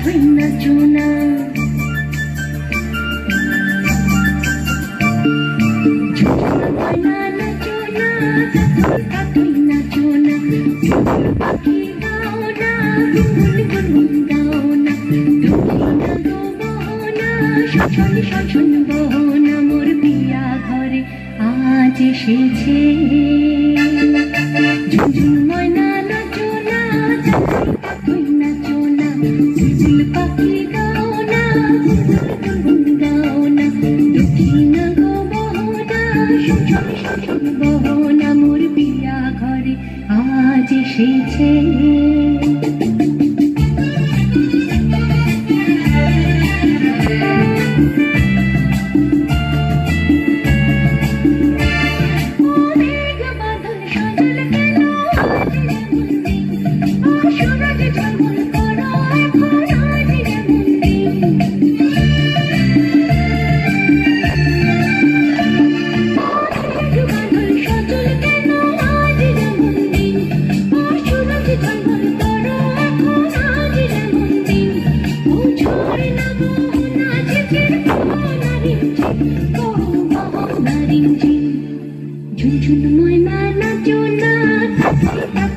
তুই নাচো না ময়না নাচো না তুই নাচো না পাখি গাও না গুনগুন গাও না দক্ষিণা গো বহনা শোন শোন বহনা মোর পিয়া ঘরে আজ এসেছে ঝুনঝুন ময়না নাচো না তুই নাচো না বুলবুল পাখি গাও না গুনগুন গাও না দক্ষিণা গো বহনা শোন বহনা মোর পিয়া ঘরে আজ এসেছে ঝুনঝুন ময়না নাচো না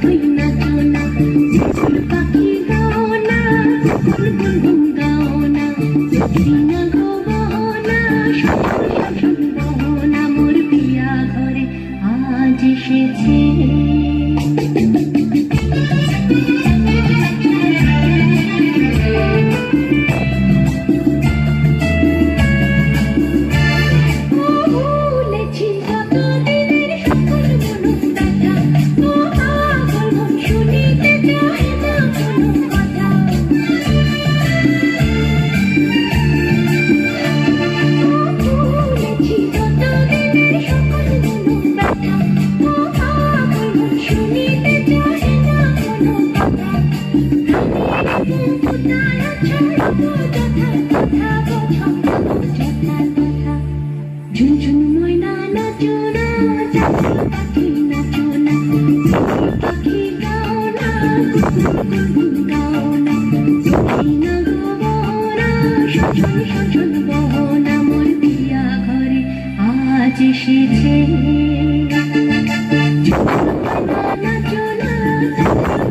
তুই নাচো না বুলবুল পাখি গাও না গুনগুন গাও না দক্ষিণা গো বহনা শোন বহনা মোর পিয়া ঘরে আজ এসেছে ঝুনঝুন ময়না নাচো না পাখি নাচো না পাখি গাও না গুনগুন গাও না দক্ষিণা গো বহনা শোন বহনা মোর পিয়া ঘরে আজ এসেছে নাচো না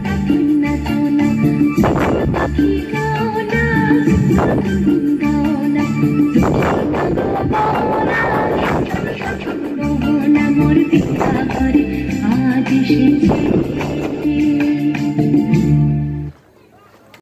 পাখি নাচো না পাখি গাও না গুনগুন গাও না দক্ষিণা গো বহনা মোর পিয়া ঘরে আজ এসেছে।